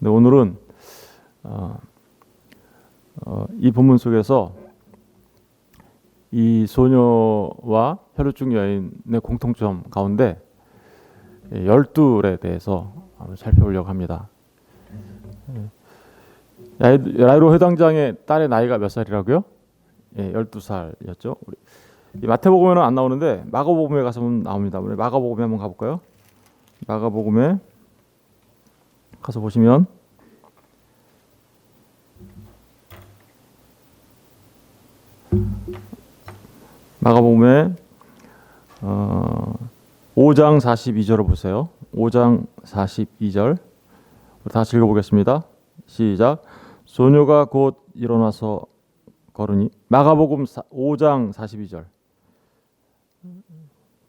근데 오늘은 이 본문 속에서 이 소녀와 혈루증 여인의 공통점 가운데 12에 대해서 한번 살펴보려고 합니다. 야이로 회당장의 딸의 나이가 몇 살이라고요? 12살이었죠. 이 마태복음에는 안 나오는데 마가복음에 가서 보면 나옵니다. 우리 마가복음에 한번 가볼까요? 마가복음에 가서 보시면 마가복음에 5장 42절을 보세요. 5장 42절 다 같이 읽어보겠습니다. 시작. 소녀가 곧 일어나서 걸으니 마가복음 5장 42절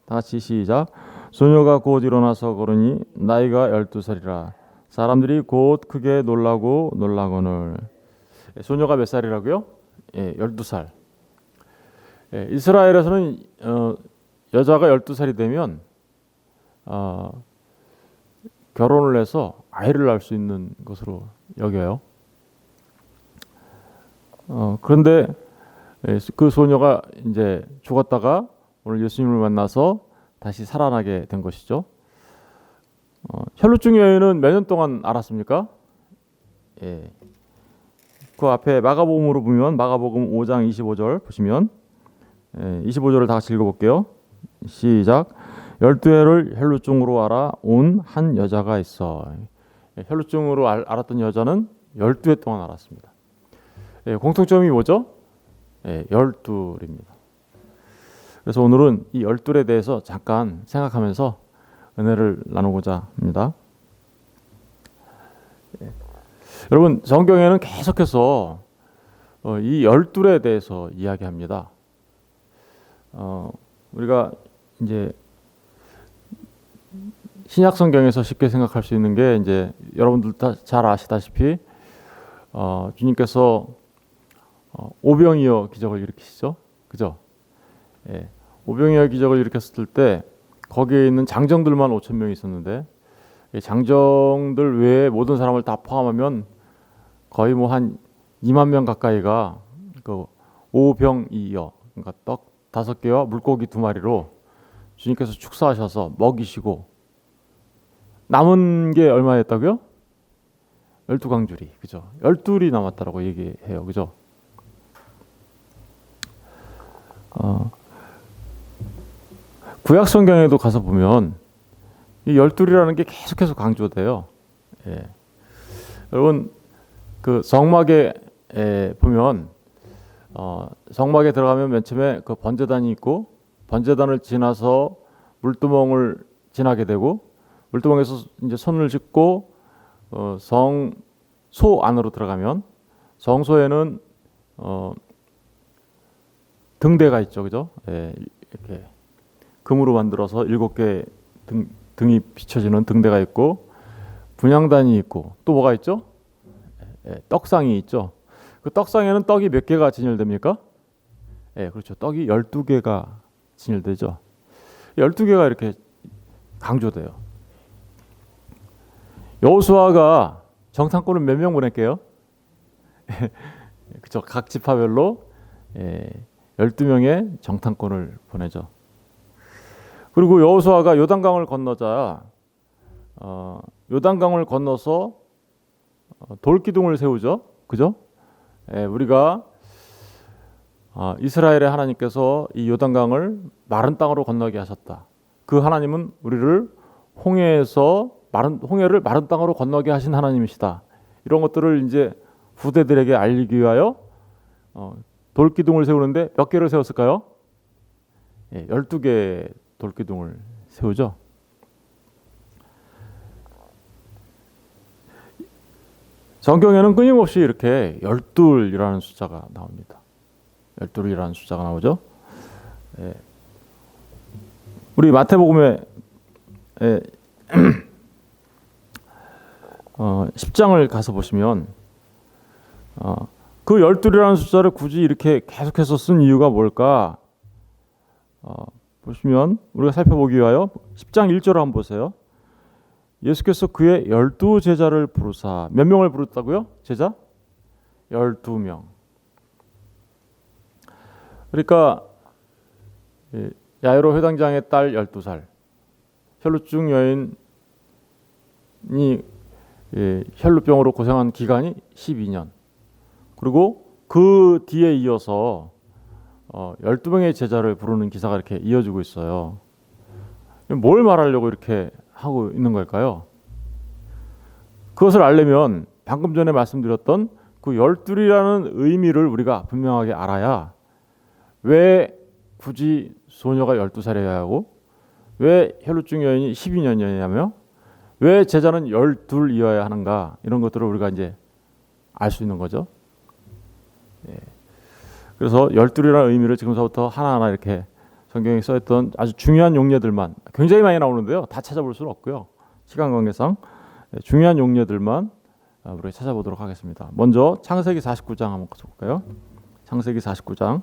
다 같이 시작. 소녀가 곧 일어나서 걸으니 나이가 12살이라 사람들이 곧 크게 놀라거늘. 소녀가 몇 살이라고요? 12살. 이스라엘에서는 여자가 12살이 되면 결혼을 해서 아이를 낳을 수 있는 것으로 여겨요. 그런데 그 소녀가 이제 죽었다가 오늘 예수님을 만나서 다시 살아나게 된 것이죠. 혈루증 여인은 몇 년 동안 알았습니까? 그 앞에 마가복음으로 보면 마가복음 5장 25절 보시면 25절을 다 같이 읽어볼게요. 시작. 12해를 혈루증으로 알아온 한 여자가 있어. 혈루증으로 알았던 여자는 12해 동안 알았습니다. 공통점이 뭐죠? 12입니다. 그래서 오늘은 이 12에 대해서 잠깐 생각하면서 은혜를 나누고자 합니다. 여러분, 성경에는 계속해서 이 12에 대해서 이야기합니다. 우리가 이제 신약 성경에서 쉽게 생각할 수 있는 게 이제 여러분들 다 잘 아시다시피 주님께서 오병이어 기적을 일으키시죠, 그죠? 오병이어 기적을 일으켰을 때 거기에 있는 장정들만 5천 명이 있었는데 장정들 외에 모든 사람을 다 포함하면 거의 뭐 한 2만 명 가까이가 그 오병이어, 그러니까 떡 5개와 물고기 2마리로 주님께서 축사하셔서 먹이시고 남은 게 얼마였다고요? 12강줄이, 그죠? 12이 남았다라고 얘기해요, 그죠? 구약 성경에도 가서 보면 이 12이라는 게 계속해서 강조돼요. 여러분 그 성막에 보면 성막에 들어가면 맨 처음에 그 번제단이 있고 번제단을 지나서 물두멍을 지나게 되고 물두멍에서 이제 손을 짚고 성소 안으로 들어가면 성소에는 등대가 있죠, 그죠? 이렇게 금으로 만들어서 7개 등이 비춰지는 등대가 있고 분향단이 있고 또 뭐가 있죠? 떡상이 있죠. 그 떡상에는 떡이 몇 개가 진열됩니까? 그렇죠. 떡이 12개가 진열되죠. 12개가 이렇게 강조돼요. 여호수아가 정탐꾼을 몇 명 보낼게요? 그렇죠. 각 지파별로 12명의 정탐꾼을 보내죠. 그리고 여호수아가 요단강을 건너자 요단강을 건너서 돌기둥을 세우죠, 그죠? 우리가 이스라엘의 하나님께서 이 요단강을 마른 땅으로 건너게 하셨다. 그 하나님은 우리를 홍해를 마른 땅으로 건너게 하신 하나님이시다. 이런 것들을 이제 후대들에게 알리기 위하여 돌기둥을 세우는데 몇 개를 세웠을까요? 12개 돌기둥을 세우죠. 성경에는 끊임없이 이렇게 12이라는 숫자가 나옵니다. 12이라는 숫자가 나오죠. 우리 마태복음에 10장을 가서 보시면 그 12이라는 숫자를 굳이 이렇게 계속해서 쓴 이유가 뭘까? 보시면 우리가 살펴보기 위하여 10장 1절을 한번 보세요. 예수께서 그의 12제자를 부르사 몇 명을 부르셨다고요? 제자? 12명. 그러니까 야이로 회당장의 딸 12살, 혈루증 여인이 혈루병으로 고생한 기간이 12년. 그리고 그 뒤에 이어서 12명의 제자를 부르는 기사가 이렇게 이어지고 있어요. 뭘 말하려고 이렇게 하고 있는 걸까요? 그것을 알려면 방금 전에 말씀드렸던 그 12이라는 의미를 우리가 분명하게 알아야 왜 굳이 소녀가 12살이어야 하고 왜 혈루증 여인이 12년이냐며 왜 제자는 12이어야 하는가 이런 것들을 우리가 이제 알 수 있는 거죠. 그래서 12이라는 의미를 지금서부터 하나하나 이렇게 성경에 써있던 아주 중요한 용례들만 굉장히 많이 나오는데요. 다 찾아볼 수는 없고요. 시간 관계상 중요한 용례들만 우리가 찾아보도록 하겠습니다. 먼저 창세기 49장 한번 볼까요? 창세기 49장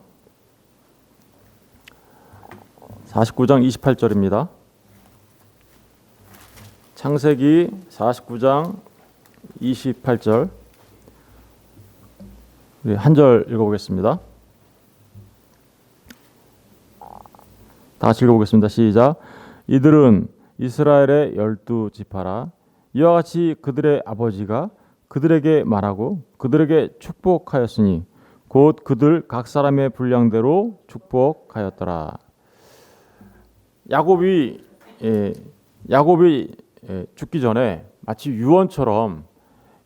28절입니다. 창세기 49장 28절 우리 한 절 읽어보겠습니다. 다 같이 읽어보겠습니다. 시작. 이들은 이스라엘의 12지파라. 이와 같이 그들의 아버지가 그들에게 말하고 그들에게 축복하였으니 곧 그들 각 사람의 분량대로 축복하였더라. 야곱이 죽기 전에 마치 유언처럼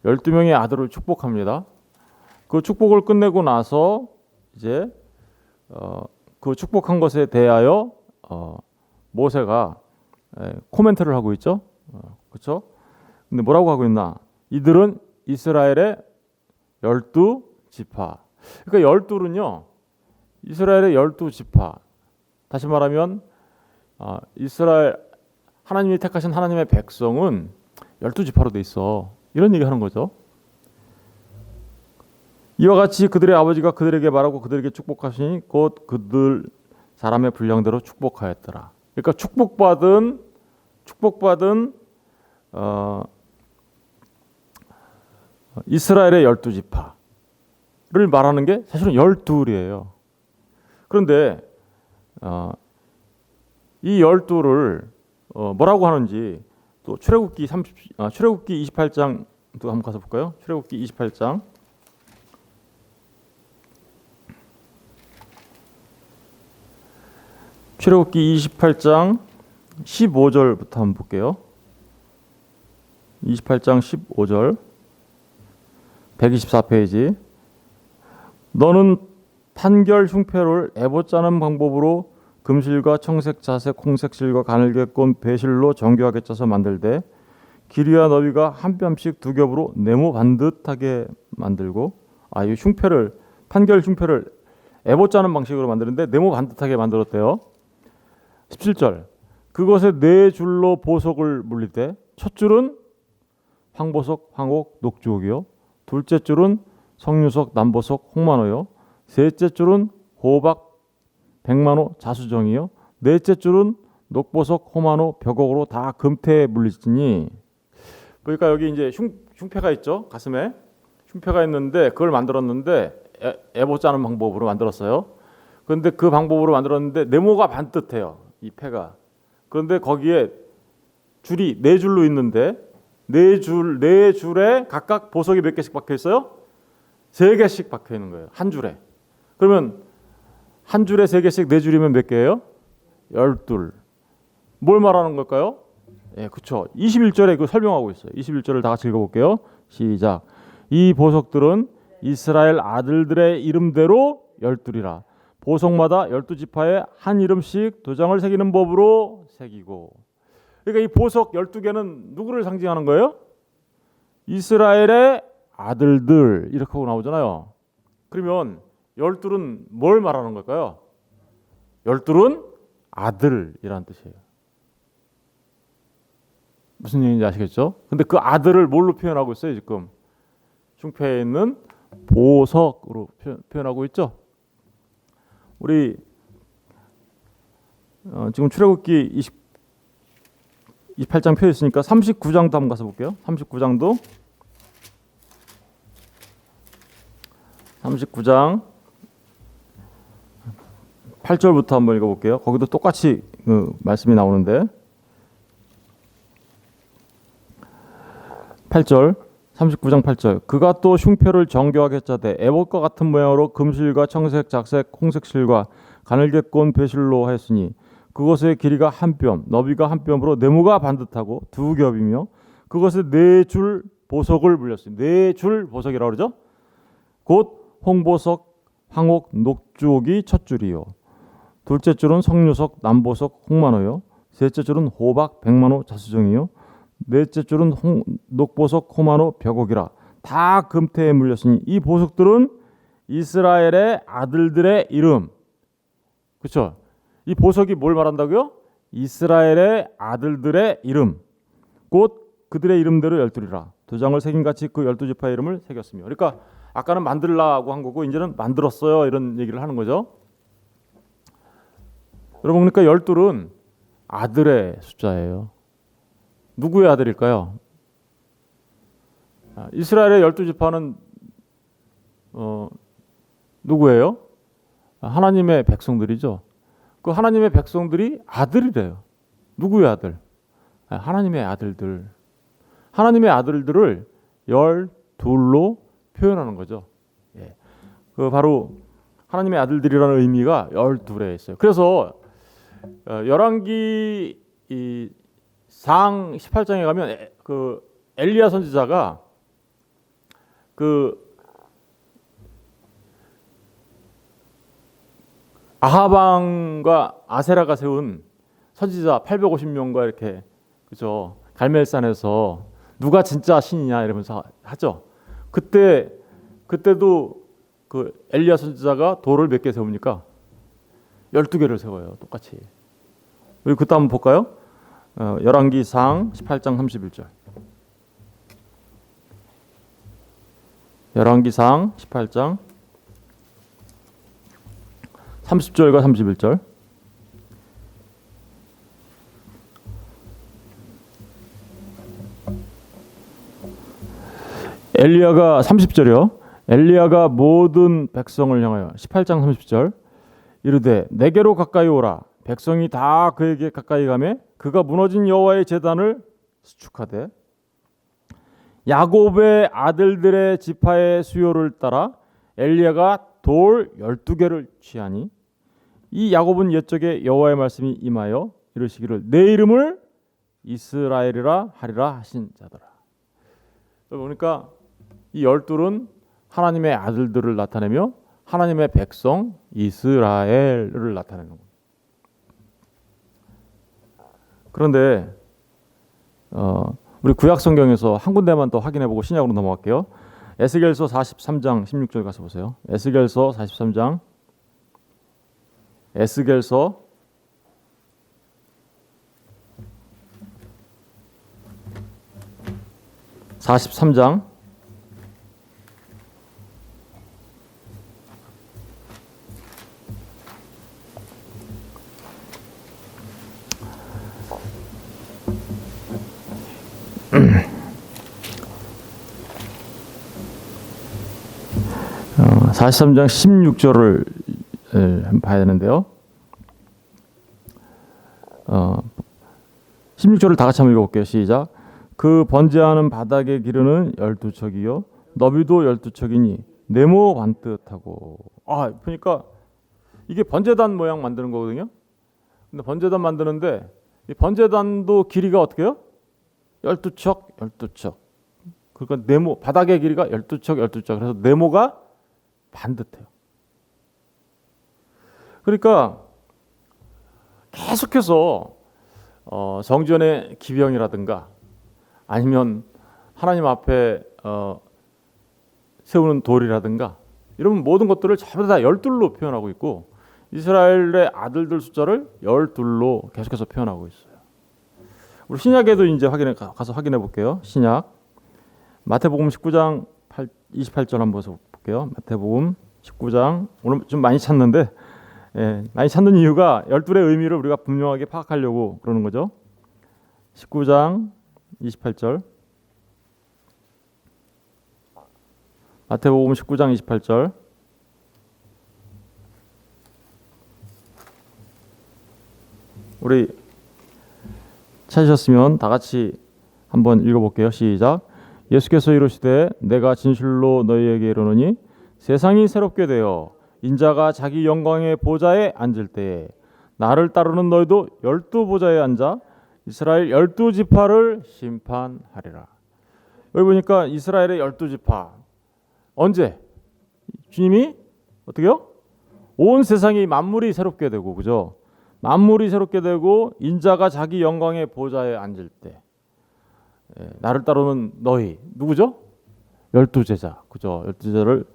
12명의 아들을 축복합니다. 그 축복을 끝내고 나서 이제 그 축복한 것에 대하여 모세가 코멘트를 하고 있죠. 그렇죠? 근데 뭐라고 하고 있나? 이들은 이스라엘의 12지파. 그러니까 12는요. 이스라엘의 12지파. 다시 말하면 이스라엘 하나님이 택하신 하나님의 백성은 12지파로 돼 있어. 이런 얘기하는 거죠. 이와 같이 그들의 아버지가 그들에게 말하고 그들에게 축복하시니 곧 그들 사람의 분량대로 축복하였더라. 그러니까 축복받은 이스라엘의 12지파를 말하는 게 사실은 12이에요. 그런데 이 12를 뭐라고 하는지 또 출애굽기 28장 또 한번 가서 볼까요? 출애굽기 28장 출애굽기 28장 15절부터 한번 볼게요. 28장 15절 124페이지. 너는 판결 흉패를 애보 짜는 방법으로 금실과 청색, 자색, 홍색 실과 가늘게 꼰 배실로 정교하게 짜서 만들되 길이와 너비가 한 뼘씩 두 겹으로 네모 반듯하게 만들고 이 흉패를 판결 흉패를 애보 짜는 방식으로 만드는데 네모 반듯하게 만들었대요. 17절 그것에 네 줄로 보석을 물릴 때 첫 줄은 황보석, 황옥, 녹주옥이요. 둘째 줄은 석류석, 남보석, 홍만호요. 셋째 줄은 호박, 백만호, 자수정이요. 넷째 줄은 녹보석, 호만호, 벽옥으로 다 금태에 물리지니. 그러니까 여기 이제 흉패가 있죠. 가슴에 흉패가 있는데 그걸 만들었는데 애보 짜는 방법으로 만들었어요. 그런데 그 방법으로 만들었는데 네모가 반듯해요. 이 패가. 그런데 거기에 줄이 네 줄로 있는데 네 줄에 각각 보석이 몇 개씩 박혀 있어요? 3개씩 박혀 있는 거예요. 한 줄에. 그러면 한 줄에 3개씩 4줄이면 몇 개예요? 12. 뭘 말하는 걸까요? 그렇죠. 21절에 그 설명하고 있어요. 21절을 다 같이 읽어볼게요. 시작. 이 보석들은 이스라엘 아들들의 이름대로 12이라. 보석마다 12지파에 한 이름씩 도장을 새기는 법으로 새기고. 그러니까 이 보석 12개는 누구를 상징하는 거예요? 이스라엘의 아들들 이렇게 하고 나오잖아요. 그러면 12은 뭘 말하는 걸까요? 12은 아들이라는 뜻이에요. 무슨 얘기인지 아시겠죠? 근데 그 아들을 뭘로 표현하고 있어요? 지금 흉패에 있는 보석으로 표현하고 있죠. 우리 지금 출애굽기 28장 펴 있으니까 39장도 한번 가서 볼게요. 39장도 39장 8절부터 한번 읽어볼게요. 거기도 똑같이 말씀이 나오는데 8절 39장 8절 그가 또 흉표를 정교하게 짜되 에봇과 같은 모양으로 금실과 청색, 작색, 홍색 실과 가늘게 꼰 배실로 하였으니 그것의 길이가 한 뼘, 너비가 한 뼘으로 네모가 반듯하고 두 겹이며 그것에 네 줄 보석을 물렸으니 네 줄 보석이라고 그러죠. 곧 홍보석, 황옥, 녹주옥이 첫 줄이요. 둘째 줄은 석류석, 남보석, 홍만호요. 셋째 줄은 호박, 백만호, 자수정이요. 넷째 줄은 녹보석, 호만호, 벽옥이라. 다 금태에 물렸으니 이 보석들은 이스라엘의 아들들의 이름. 그렇죠? 이 보석이 뭘 말한다고요? 이스라엘의 아들들의 이름. 곧 그들의 이름대로 열두리라. 두 장을 새긴 같이 그 12지파의 이름을 새겼으며. 그러니까 아까는 만들라고 한 거고 이제는 만들었어요. 이런 얘기를 하는 거죠. 여러분 그러니까 12은 아들의 숫자예요. 누구의 아들일까요? 이스라엘의 12지파는 누구예요? 하나님의 백성들이죠. 그 하나님의 백성들이 아들이래요. 누구의 아들? 하나님의 아들들. 하나님의 아들들을 12로 표현하는 거죠. 예. 그 바로 하나님의 아들들이라는 의미가 12에 있어요. 그래서 열왕기 상 18장에 가면 그 엘리야 선지자가 그 아하방과 아세라가 세운 선지자 850명과 이렇게 그죠 갈멜산에서 누가 진짜 신이냐 이러면서 하죠. 그때도 그 엘리야 선지자가 돌을 몇 개 세웁니까? 12개를 세워요. 똑같이. 우리 그때 한번 볼까요? 열왕기상 18장 31절. 열왕기상 18장 30절과 31절. 엘리야가 30절이요. 엘리야가 모든 백성을 향하여 18장 30절 이르되 내게로 가까이 오라. 백성이 다 그에게 가까이 가매 그가 무너진 여호와의 제단을 수축하되 야곱의 아들들의 지파의 수요를 따라 엘리야가 돌 12개를 취하니 이 야곱은 옛적에 여호와의 말씀이 임하여 이르시기를 내 이름을 이스라엘이라 하리라 하신 자더라. 그러니까 이 12은 하나님의 아들들을 나타내며 하나님의 백성 이스라엘을 나타내는 겁니다. 그런데 우리 구약 성경에서 한 군데만 더 확인해보고 신약으로 넘어갈게요. 에스겔서 43장 16절 가서 보세요. 에스겔서 43장 에스겔서 43장 43장 16절을 봐야 되는데요. 16절을 다 같이 한번 읽어볼게요. 시작. 그 번제하는 바닥에 기르는 12척이요 너비도 12척이니 네모 반듯하고. 그러니까 이게 번제단 모양 만드는 거거든요. 근데 번제단 만드는데 이 번제단도 길이가 어떻게 해요? 12척 12척. 그러니까 네모 바닥의 길이가 12척 12척. 그래서 네모가 반듯해요. 그러니까 계속해서 성전의 기병이라든가 아니면 하나님 앞에 세우는 돌이라든가 이런 모든 것들을 전부 다 12로 표현하고 있고 이스라엘의 아들들 숫자를 12로 계속해서 표현하고 있어요. 우리 신약에도 이제 가서 확인해 볼게요. 신약 마태복음 19장 28절 한번 볼게요. 마태복음 19장 오늘 좀 많이 찾는데 많이 찾는 이유가 12의 의미를 우리가 분명하게 파악하려고 그러는 거죠. 19장 28절. 마태복음 19장 28절. 우리 찾으셨으면 다 같이 한번 읽어볼게요. 시작. 예수께서 이르시되 내가 진실로 너희에게 이르노니 세상이 새롭게 되어 인자가 자기 영광의 보좌에 앉을 때에 나를 따르는 너희도 12보좌에 앉아 이스라엘 12지파를 심판하리라. 여기 보니까 이스라엘의 12지파 언제? 주님이 어떻게요? 온 세상이 만물이 새롭게 되고, 그죠? 만물이 새롭게 되고 인자가 자기 영광의 보좌에 앉을 때 나를 따르는 너희 누구죠? 12제자, 그죠? 12제자를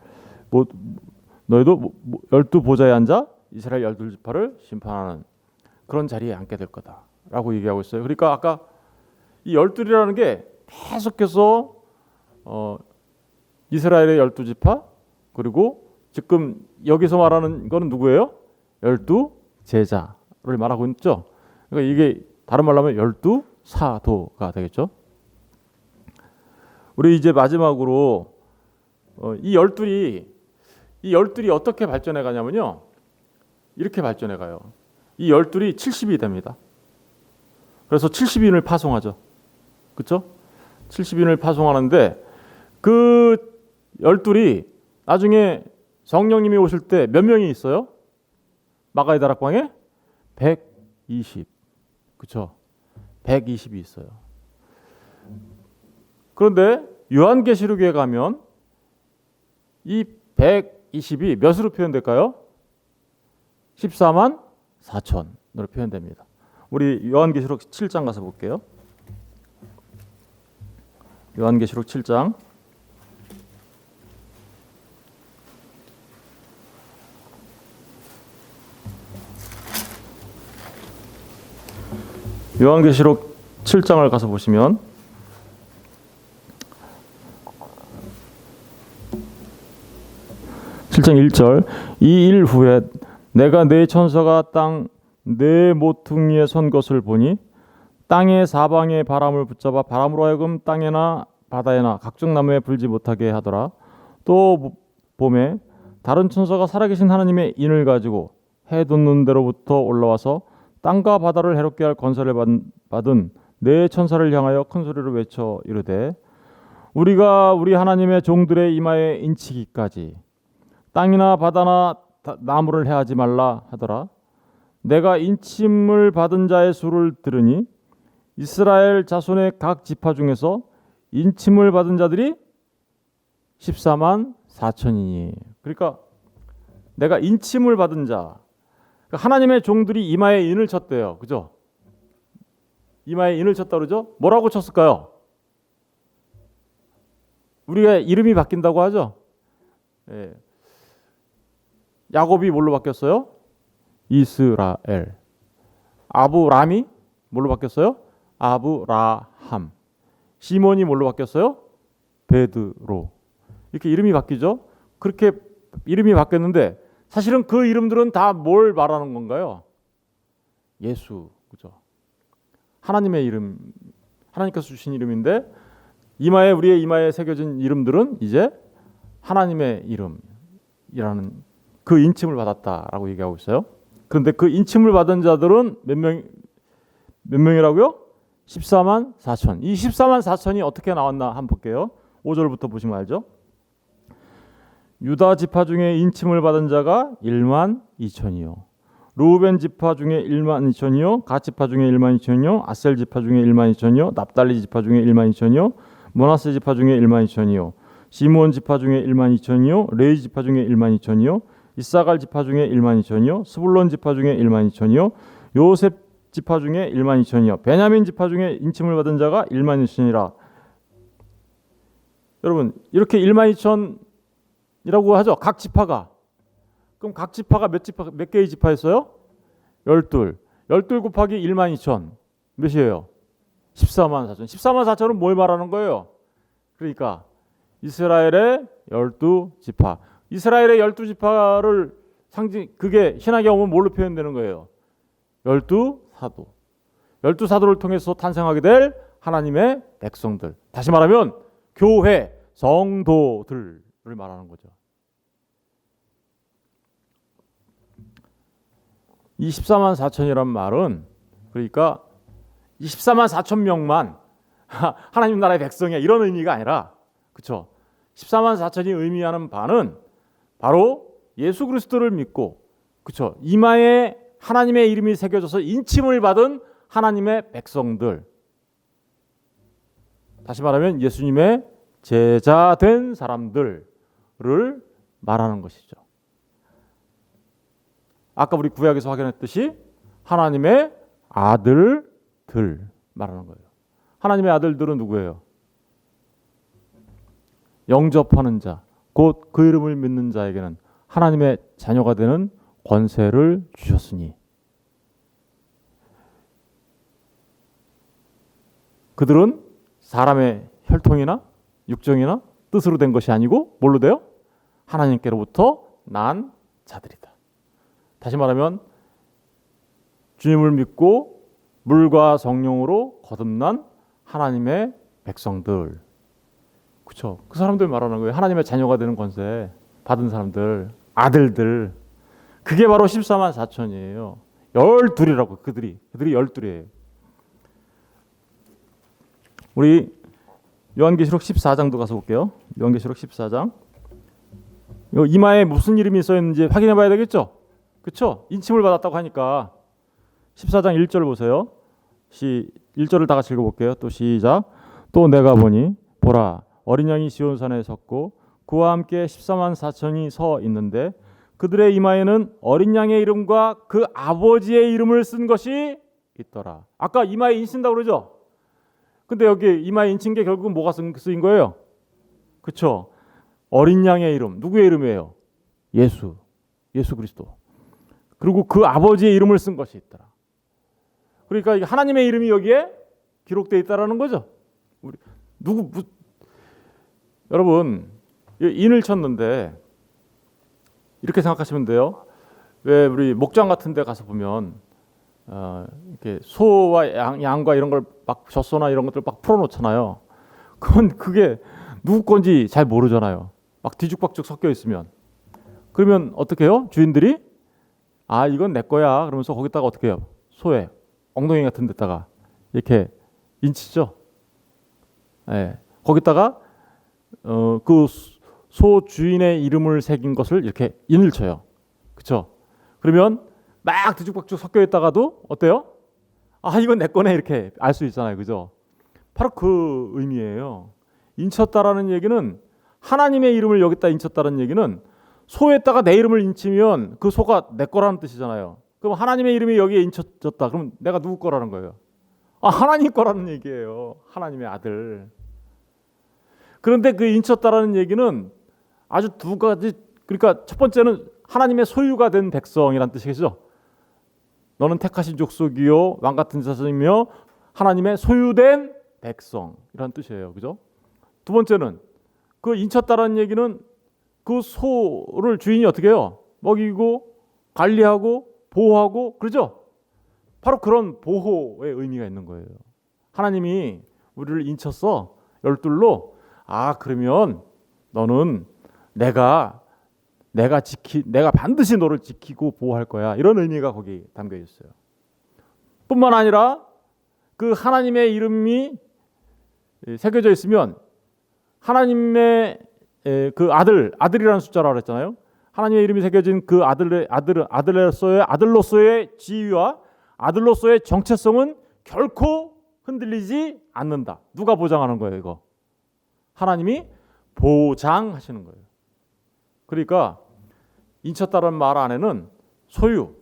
너희도 12보좌에 앉아 이스라엘 12지파를 심판하는 그런 자리에 앉게 될 거다라고 얘기하고 있어요. 그러니까 아까 이 12이라는 게 계속해서 이스라엘의 12지파 그리고 지금 여기서 말하는 거는 누구예요? 12제자를 말하고 있죠. 그러니까 이게 다른 말로 하면 12사도가 되겠죠. 우리 이제 마지막으로 이 12이 어떻게 발전해 가냐면요. 이렇게 발전해 가요. 이 12이 70이 됩니다. 그래서 70인을 파송하죠. 그렇죠? 70인을 파송하는데 그 12이 나중에 성령님이 오실 때 몇 명이 있어요? 마가의 다락방에 120. 그렇죠? 120이 있어요. 그런데 요한계시록에 가면 이 120이 몇으로 표현될까요? 14만 4천으로 표현됩니다. 우리 요한계시록 7장 가서 볼게요. 요한계시록 7장 요한계시록 7장을 가서 보시면 (7장 1절) 이 일 후에 내가 네 천사가 땅 네 모퉁이에 선 것을 보니 땅의 사방에 바람을 붙잡아 바람으로 하여금 땅에나 바다에나 각종 나무에 불지 못하게 하더라. 또 봄에 다른 천사가 살아계신 하나님의 인을 가지고 해 돋는 데로부터 올라와서 땅과 바다를 해롭게 할 권세를 받은 네 천사를 향하여 큰 소리로 외쳐 이르되 우리가 우리 하나님의 종들의 이마에 인치기까지 땅이나 바다나 나무를 해하지 말라 하더라. 내가 인침을 받은 자의 수를 들으니 이스라엘 자손의 각 지파 중에서 인침을 받은 자들이 14만 4천이니. 그러니까 내가 인침을 받은 자, 하나님의 종들이 이마에 인을 쳤대요. 그죠? 이마에 인을 쳤다 그러죠? 뭐라고 쳤을까요? 우리가 이름이 바뀐다고 하죠? 예. 야곱이 뭘로 바뀌었어요? 이스라엘. 아브람이 뭘로 바뀌었어요? 아브라함. 시몬이 뭘로 바뀌었어요? 베드로. 이렇게 이름이 바뀌죠? 그렇게 이름이 바뀌었는데 사실은 그 이름들은 다 뭘 말하는 건가요? 예수, 그죠? 하나님의 이름, 하나님께서 주신 이름인데 우리의 이마에 새겨진 이름들은 이제 하나님의 이름이라는 그 인침을 받았다라고 얘기하고 있어요. 그런데 그 인침을 받은 자들은 몇 명이라고요? 14만 4천. 이 14만 4천이 어떻게 나왔나 한번 볼게요. 5절부터 보시면 알죠? 유다 지파 중에 인침을 받은 자가 1만 2천이요. 루벤 지파 중에 1만 2천이요. 갓 지파 중에 1만 2천이요. 아셀 지파 중에 1만 2천이요. 납달리 지파 중에 1만 2천이요. 므낫세 지파 중에 1만 2천이요. 시므온 지파 중에 1만 2천이요. 레위 지파 중에 1만 2천이요. 이사갈 지파 중에 1만 2천이요. 스불론 지파 중에 1만 2천이요. 요셉 지파 중에 1만 2천이요. 베냐민 지파 중에 인침을 받은 자가 1만 2천이라. 여러분 이렇게 1만 2천이라고 하죠. 각 지파가. 그럼 각 지파가 몇 개의 지파였어요? 12. 12 곱하기 1만 2천 몇이에요? 14만 4천. 14만 4천은 뭘 말하는 거예요? 그러니까 이스라엘의 12지파. 이스라엘의 12지파를 그게 신학에 오면 뭘로 표현되는 거예요? 12사도. 12 사도를 통해서 탄생하게 될 하나님의 백성들. 다시 말하면 교회 성도들을 말하는 거죠. 이 14만 4천이란 말은 그러니까 14만 4천 명만 하나님 나라의 백성이야 이런 의미가 아니라, 그렇죠? 14만 4천이 의미하는 바는 바로 예수 그리스도를 믿고, 그렇죠? 이마에 하나님의 이름이 새겨져서 인침을 받은 하나님의 백성들. 다시 말하면 예수님의 제자된 사람들을 말하는 것이죠. 아까 우리 구약에서 확인했듯이 하나님의 아들들 말하는 거예요. 하나님의 아들들은 누구예요? 영접하는 자, 곧 그 이름을 믿는 자에게는 하나님의 자녀가 되는 권세를 주셨으니, 그들은 사람의 혈통이나 육정이나 뜻으로 된 것이 아니고 뭘로 돼요? 하나님께로부터 난 자들이다. 다시 말하면 주님을 믿고 물과 성령으로 거듭난 하나님의 백성들, 그렇죠? 그 사람들 말하는 거예요. 하나님의 자녀가 되는 권세 받은 사람들, 아들들. 그게 바로 14만 4천이에요. 12이라고. 그들이 12이에요. 우리 요한계시록 14장도 가서 볼게요. 요한계시록 14장. 이마에 무슨 이름이 써 있는지 확인해 봐야 되겠죠? 그렇죠? 인침을 받았다고 하니까 14장 1절 보세요. 1절을 다 같이 읽어볼게요. 또 시작. 또 내가 보니 보라 어린 양이 시온산에 섰고 그와 함께 14만 4천이 서 있는데 그들의 이마에는 어린 양의 이름과 그 아버지의 이름을 쓴 것이 있더라. 아까 이마에 인친다고 그러죠? 근데 여기 이마에 인친 게 결국은 뭐가 쓰인 거예요? 그렇죠? 어린 양의 이름. 누구의 이름이에요? 예수 그리스도. 그리고 그 아버지의 이름을 쓴 것이 있더라. 그러니까 하나님의 이름이 여기에 기록되어 있다라는 거죠. 여러분 인을 쳤는데 이렇게 생각하시면 돼요. 왜 우리 목장 같은 데 가서 보면 이렇게 소와 양과 이런 걸 막 젖소나 이런 것들 막 풀어놓잖아요. 그게 누구 건지 잘 모르잖아요. 막 뒤죽박죽 섞여 있으면. 그러면 어떻게 해요? 주인들이 이건 내 거야. 그러면서 거기다가 어떻게 해요? 소의 엉덩이 같은 데다가 이렇게 인치죠. 네. 거기다가 그 소 주인의 이름을 새긴 것을 이렇게 인을 쳐요. 그렇죠? 그러면 막 뒤죽박죽 섞여 있다가도 어때요? 이건 내 거네 이렇게 알 수 있잖아요. 그죠? 바로 그 의미예요. 인쳤다라는 얘기는 하나님의 이름을 여기다 인쳤다는 얘기는 소에다가 내 이름을 인치면 그 소가 내 거라는 뜻이잖아요. 그럼 하나님의 이름이 여기에 인쳐졌다. 그럼 내가 누구 거라는 거예요? 하나님 거라는 얘기예요. 하나님의 아들. 그런데 그 인쳤다라는 얘기는 아주 두 가지. 그러니까 첫 번째는 하나님의 소유가 된 백성이란 뜻이겠죠. 너는 택하신 족속이요 왕 같은 자손이며 하나님의 소유된 백성이란 뜻이에요. 그죠? 두 번째는 그 인쳤다라는 얘기는 그 소를 주인이 어떻게 해요? 먹이고 관리하고 보호하고 그러죠? 바로 그런 보호의 의미가 있는 거예요. 하나님이 우리를 인쳤어. 열둘로. 그러면 너는 내가 반드시 너를 지키고 보호할 거야. 이런 의미가 거기 담겨 있어요. 뿐만 아니라 그 하나님의 이름이 새겨져 있으면 하나님의 그 아들이라는 숫자라고 그랬잖아요. 하나님의 이름이 새겨진 그 아들로서의 지위와 아들로서의 정체성은 결코 흔들리지 않는다. 누가 보장하는 거예요, 이거? 하나님이 보장하시는 거예요. 그러니까 인쳤다는 말 안에는 소유,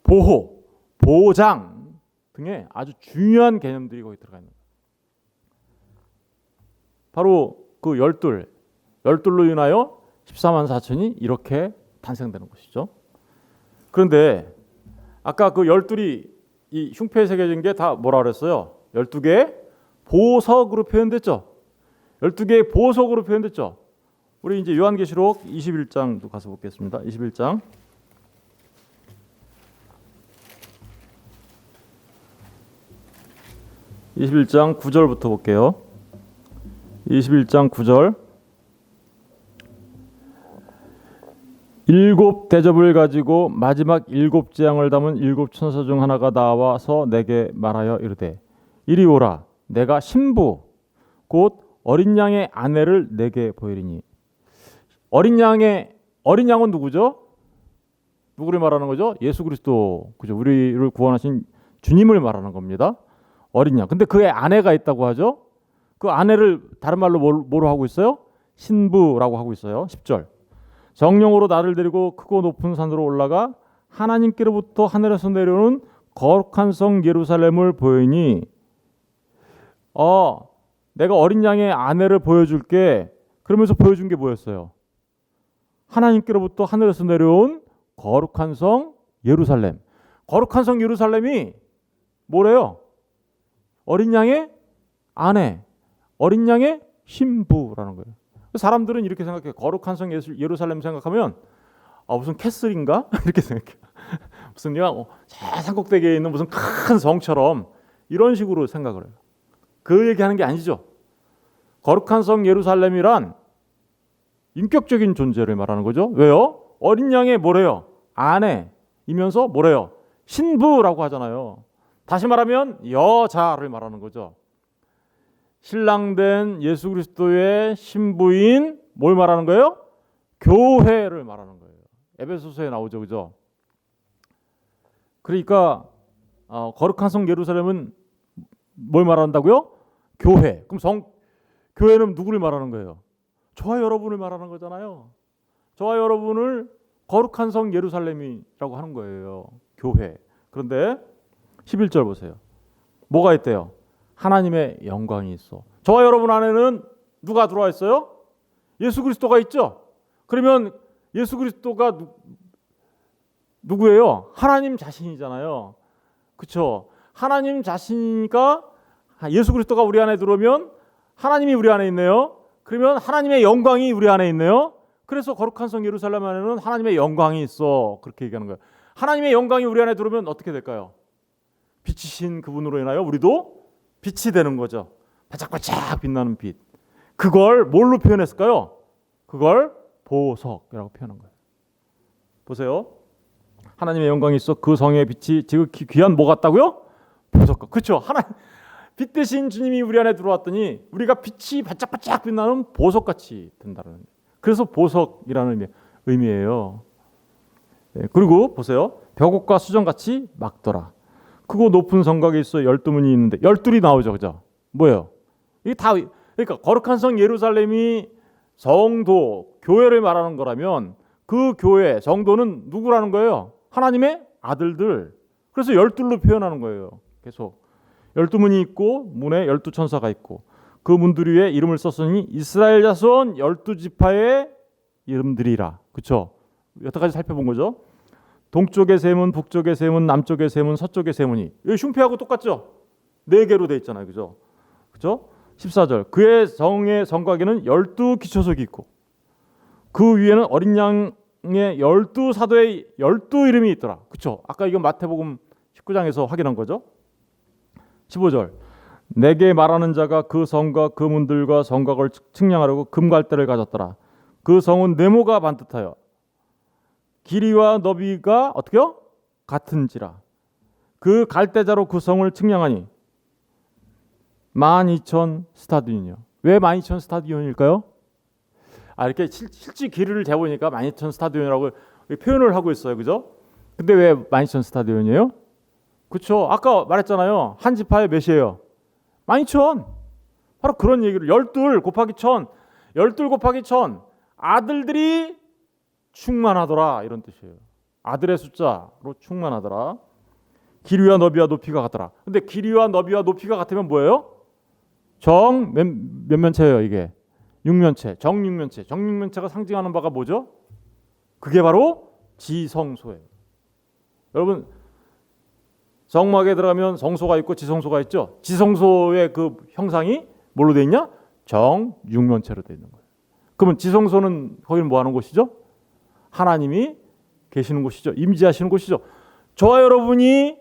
보호, 보장 등의 아주 중요한 개념들이 거기 들어가 있는 거예요. 바로 그 열둘로 인하여 14만 4천이 이렇게 탄생되는 것이죠. 그런데 아까 그 열둘이 이 흉패에 새겨진 게 다 뭐라 그랬어요? 12개의 보석으로 표현됐죠. 12개의 보석으로 표현됐죠. 우리 이제 요한계시록 21장도 가서 보겠습니다. 21장. 21장 9절부터 볼게요. 21장 9절. 일곱 대접을 가지고 마지막 일곱 재앙을 담은 일곱 천사 중 하나가 나와서 내게 말하여 이르되 이리 오라. 내가 신부 곧 어린 양의 아내를 내게 보이리니. 어린 양은 누구죠? 누구를 말하는 거죠? 예수 그리스도. 그죠? 우리를 구원하신 주님을 말하는 겁니다. 어린 양. 근데 그의 아내가 있다고 하죠? 그 아내를 다른 말로 뭐로 하고 있어요? 신부라고 하고 있어요. 10절. 정령으로 나를 데리고 크고 높은 산으로 올라가 하나님께로부터 하늘에서 내려오는 거룩한 성 예루살렘을 보이니 내가 어린 양의 아내를 보여줄게. 그러면서 보여준 게 뭐였어요? 하나님께로부터 하늘에서 내려온 거룩한 성 예루살렘. 거룩한 성 예루살렘이 뭐래요? 어린 양의 아내, 어린 양의 신부라는 거예요. 사람들은 이렇게 생각해요. 거룩한 성 예루살렘 생각하면 무슨 캐슬인가? 이렇게 생각해요. 무슨 산꼭대기에 있는 무슨 큰 성처럼 이런 식으로 생각을 해요. 그 얘기하는 게 아니죠. 거룩한 성 예루살렘이란 인격적인 존재를 말하는 거죠. 왜요? 어린 양의 뭐래요? 아내이면서 뭐래요? 신부라고 하잖아요. 다시 말하면 여자를 말하는 거죠. 신랑된 예수 그리스도의 신부인 뭘 말하는 거예요? 교회를 말하는 거예요. 에베소서에 나오죠, 그죠? 그러니까 거룩한 성 예루살렘은 뭘 말한다고요? 교회. 그럼 교회는 누구를 말하는 거예요? 저와 여러분을 말하는 거잖아요. 저와 여러분을 거룩한 성 예루살렘이라고 하는 거예요. 교회. 그런데 11절 보세요. 뭐가 있대요? 하나님의 영광이 있어. 저와 여러분 안에는 누가 들어와 있어요? 예수 그리스도가 있죠. 그러면 예수 그리스도가 누구예요? 하나님 자신이잖아요. 그렇죠? 하나님 자신이니까 예수 그리스도가 우리 안에 들어오면 하나님이 우리 안에 있네요. 그러면 하나님의 영광이 우리 안에 있네요. 그래서 거룩한 성 예루살렘 안에는 하나님의 영광이 있어. 그렇게 얘기하는 거예요. 하나님의 영광이 우리 안에 들어오면 어떻게 될까요? 빛이신 그분으로 인하여 우리도 빛이 되는 거죠. 반짝반짝 빛나는 빛. 그걸 뭘로 표현했을까요? 그걸 보석이라고 표현한 거예요. 보세요. 하나님의 영광이 있어. 그 성의 빛이 지극히 귀한 뭐 같다고요? 보석과. 그렇죠. 빛 대신 주님이 우리 안에 들어왔더니 우리가 빛이 반짝반짝 빛나는 보석같이 된다는. 그래서 보석이라는 의미예요. 그리고 보세요. 벽옥과 수정같이 막더라. 크고 높은 성곽에 있어 12문이 있는데 12이 나오죠. 그죠? 뭐예요? 이게 다 그러니까 거룩한 성 예루살렘이 성도, 교회를 말하는 거라면 그 교회, 성도는 누구라는 거예요? 하나님의 아들들. 그래서 12로 표현하는 거예요. 계속 12문이 있고 문에 12천사가 있고 그 문들 위에 이름을 썼으니 이스라엘 자손 12지파의 이름들이라. 그렇죠? 여태까지 살펴본 거죠. 동쪽의 세 문, 북쪽의 세 문, 남쪽의 세 문, 서쪽의 세 문이 여기 흉패하고 똑같죠? 4개로 돼 있잖아요. 그죠? 그죠? 14절. 그의 성곽에는 12기초석이 있고 그 위에는 어린 양의 12사도의 12 이름이 있더라. 그렇죠? 아까 이건 마태복음 19장에서 확인한 거죠. 15절. 내게 말하는 자가 그 성과 그 문들과 성곽을 측량하려고 금갈대를 가졌더라. 그 성은 네모가 반듯하여 길이와 너비가 어떻게요? 같은지라. 그 갈대자로 그 성을 측량하니 12,000 스타디온이요. 왜 12,000 스타디온일까요? 이렇게 실제 길이를 재보니까 12,000 스타디온이라고 표현을 하고 있어요. 그죠? 근데 왜 12,000 스타디온이에요? 그렇죠. 아까 말했잖아요. 한 지파에 몇이에요? 12,000. 바로 그런 얘기를 12 곱하기 1,000. 12 곱하기 1,000. 아들들이 충만하더라. 이런 뜻이에요. 아들의 숫자로 충만하더라. 길이와 너비와 높이가 같더라. 근데 길이와 너비와 높이가 같으면 뭐예요? 몇 면체예요, 이게? 6면체. 정육면체. 정육면체가 상징하는 바가 뭐죠? 그게 바로 지성소예요. 여러분 성막에 들어가면 성소가 있고 지성소가 있죠. 지성소의 그 형상이 뭘로 돼 있냐? 정육면체로 돼 있는 거예요. 그러면 지성소는 거기는 뭐 하는 곳이죠? 하나님이 계시는 곳이죠. 임재하시는 곳이죠. 저와 여러분이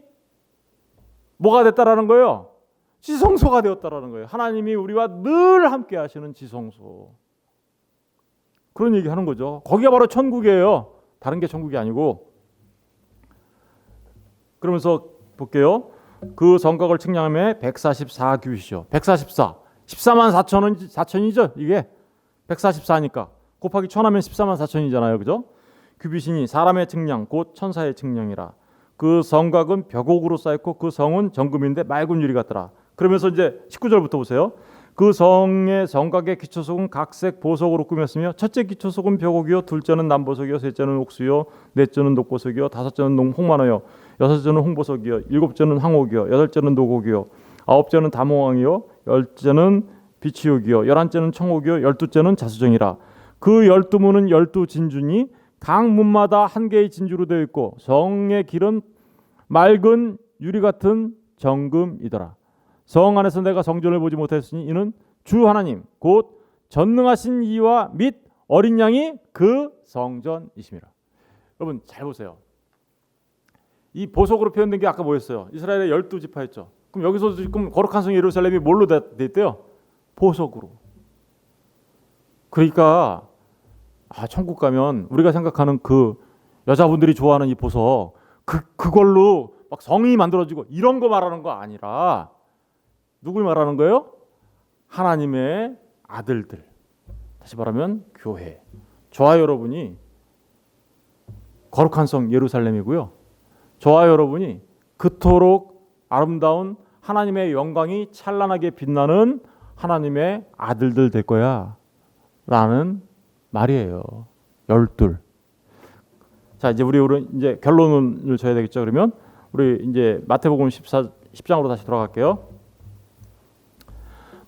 뭐가 됐다라는 거예요? 지성소가 되었다라는 거예요. 하나님이 우리와 늘 함께 하시는 지성소. 그런 얘기 하는 거죠. 거기가 바로 천국이에요. 다른 게 천국이 아니고. 그러면서 볼게요. 그 성곽을 측량함에 144규빗이요. 144. 14만 4천이죠. 이게 144니까 곱하기 1000하면 14만 4천이잖아요. 그죠? 규빗이니 사람의 측량 곧 천사의 측량이라. 그 성곽은 벽옥으로 쌓였고 그 성은 정금인데 맑은 유리 같더라. 그러면서 이제 19절부터 보세요. 그 성의 성곽의 기초석은 각색 보석으로 꾸몄으며 첫째 기초석은 벽옥이요 둘째는 남보석이요 셋째는 옥수요 넷째는 녹보석이요 다섯째는 홍만호요 여섯째는 홍보석이요 일곱째는 황옥이요 여덟째는 노곡이요 아홉째는 다몽왕이요 열째는 비치옥이요 열한째는 청옥이요 열두째는 자수정이라. 그 열두 문은 열두 진주니 각 문마다 한 개의 진주로 되어 있고 성의 길은 맑은 유리 같은 정금이더라. 성 안에서 내가 성전을 보지 못했으니 이는 주 하나님 곧 전능하신 이와 및 어린 양이 그 성전이심이라. 여러분 잘 보세요. 이 보석으로 표현된 게 아까 뭐였어요? 이스라엘의 12지파였죠. 그럼 여기서 지금 거룩한 성 예루살렘이 뭘로 돼 있대요? 보석으로. 그러니까 천국 가면 우리가 생각하는 그 여자분들이 좋아하는 이 보석 그걸로 막 성이 만들어지고 이런 거 말하는 거 아니라 누굴 말하는 거예요? 하나님의 아들들. 다시 말하면 교회. 저와 여러분이 거룩한 성 예루살렘이고요. 저와 여러분이 그토록 아름다운 하나님의 영광이 찬란하게 빛나는 하나님의 아들들 될 거야 라는 말이에요. 12. 자, 이제 우리 이제 결론을 줘야 되겠죠. 그러면 우리 이제 마태복음 10장으로 다시 돌아갈게요.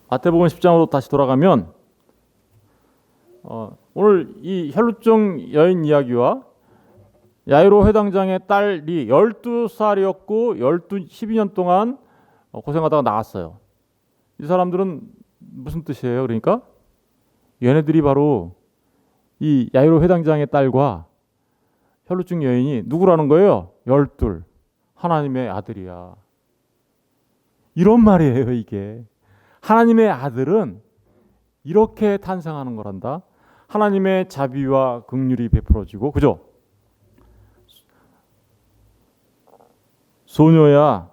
마태복음 10장으로 다시 돌아가면 오늘 이 혈루증 여인 이야기와 야이로 회당장의 딸이 12살이었고 12년 동안 고생하다가 나왔어요. 이 사람들은 무슨 뜻이에요? 그러니까 얘네들이 바로 이 야이로 회당장의 딸과 혈루증 여인이 누구라는 거예요? 12. 하나님의 아들이야. 이런 말이에요, 이게. 하나님의 아들은 이렇게 탄생하는 거란다. 하나님의 자비와 긍휼이 베풀어지고, 그죠? 소녀야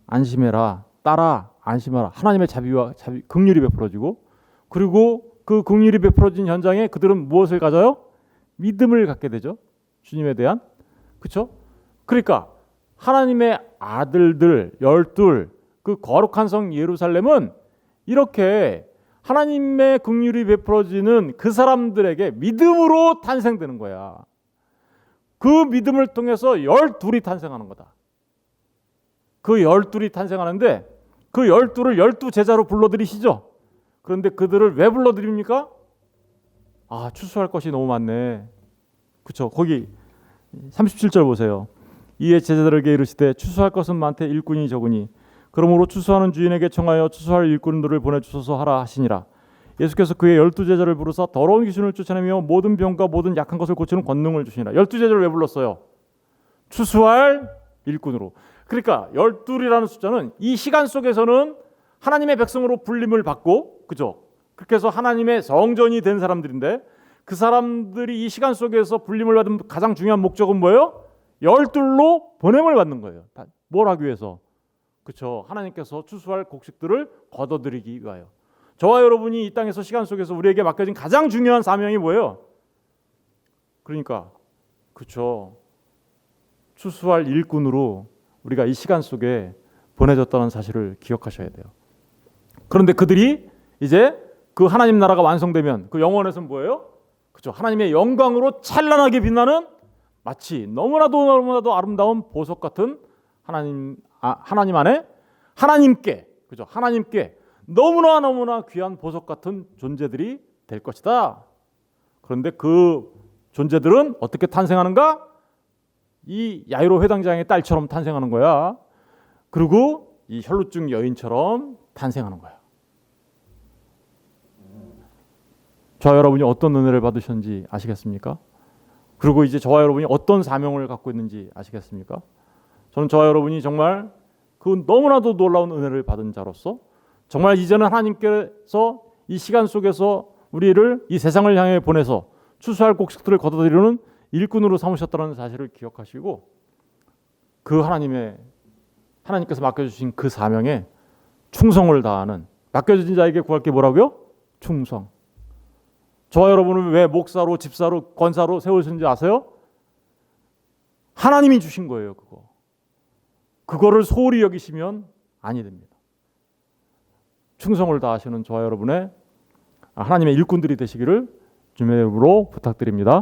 안심해라, 딸아 안심하라. 하나님의 자비와 긍휼이 베풀어지고, 그리고 그 긍휼이 베풀어진 현장에 그들은 무엇을 가져요? 믿음을 갖게 되죠. 주님에 대한. 그렇죠? 그러니까 하나님의 아들들 12, 그 거룩한 성 예루살렘은 이렇게 하나님의 긍휼이 베풀어지는 그 사람들에게 믿음으로 탄생되는 거야. 그 믿음을 통해서 12이 탄생하는 거다. 그 12이 탄생하는데 그 12를 12제자로 불러들이시죠. 그런데 그들을 왜 불러드립니까? 추수할 것이 너무 많네. 그렇죠? 거기 37절 보세요. 이에 제자들에게 이르시되 추수할 것은 많되 일꾼이 적으니 그러므로 추수하는 주인에게 청하여 추수할 일꾼들을 보내주소서 하라 하시니라. 예수께서 그의 12제자를 부르사 더러운 귀신을 쫓아내며 모든 병과 모든 약한 것을 고치는 권능을 주시니라. 12제자를 왜 불렀어요? 추수할 일꾼으로. 그러니까 12이라는 숫자는 이 시간 속에서는 하나님의 백성으로 불림을 받고, 그죠? 그렇게 해서 하나님의 성전이 된 사람들인데 그 사람들이 이 시간 속에서 불림을 받은 가장 중요한 목적은 뭐예요? 12로 보냄을 받는 거예요. 뭘 하기 위해서? 그렇죠. 하나님께서 추수할 곡식들을 거둬들이기 위하여. 저와 여러분이 이 땅에서 시간 속에서 우리에게 맡겨진 가장 중요한 사명이 뭐예요? 그러니까 그렇죠. 추수할 일꾼으로 우리가 이 시간 속에 보내졌다는 사실을 기억하셔야 돼요. 그런데 그들이 이제 그 하나님 나라가 완성되면 그 영원에서는 뭐예요? 그렇죠. 하나님의 영광으로 찬란하게 빛나는 마치 너무나도 아름다운 보석 같은 하나님 안에 하나님께, 그죠? 하나님께 너무나 귀한 보석 같은 존재들이 될 것이다. 그런데 그 존재들은 어떻게 탄생하는가? 이 야이로 회당장의 딸처럼 탄생하는 거야. 그리고 이 혈루증 여인처럼 탄생하는 거야. 저와 여러분이 어떤 은혜를 받으셨는지 아시겠습니까? 그리고 이제 저와 여러분이 어떤 사명을 갖고 있는지 아시겠습니까? 저는 저와 여러분이 정말 그 너무나도 놀라운 은혜를 받은 자로서 정말 이제는 하나님께서 이 시간 속에서 우리를 이 세상을 향해 보내서 추수할 곡식들을 거둬들이는 일꾼으로 삼으셨다는 사실을 기억하시고 그 하나님께서 맡겨주신 그 사명에 충성을 다하는, 맡겨주신 자에게 구할 게 뭐라고요? 충성. 저와 여러분은 왜 목사로, 집사로, 권사로 세우셨는지 아세요? 하나님이 주신 거예요. 그거를 소홀히 여기시면 아니 됩니다. 충성을 다하시는 저와 여러분의 하나님의 일꾼들이 되시기를 주님의 이름으로 부탁드립니다.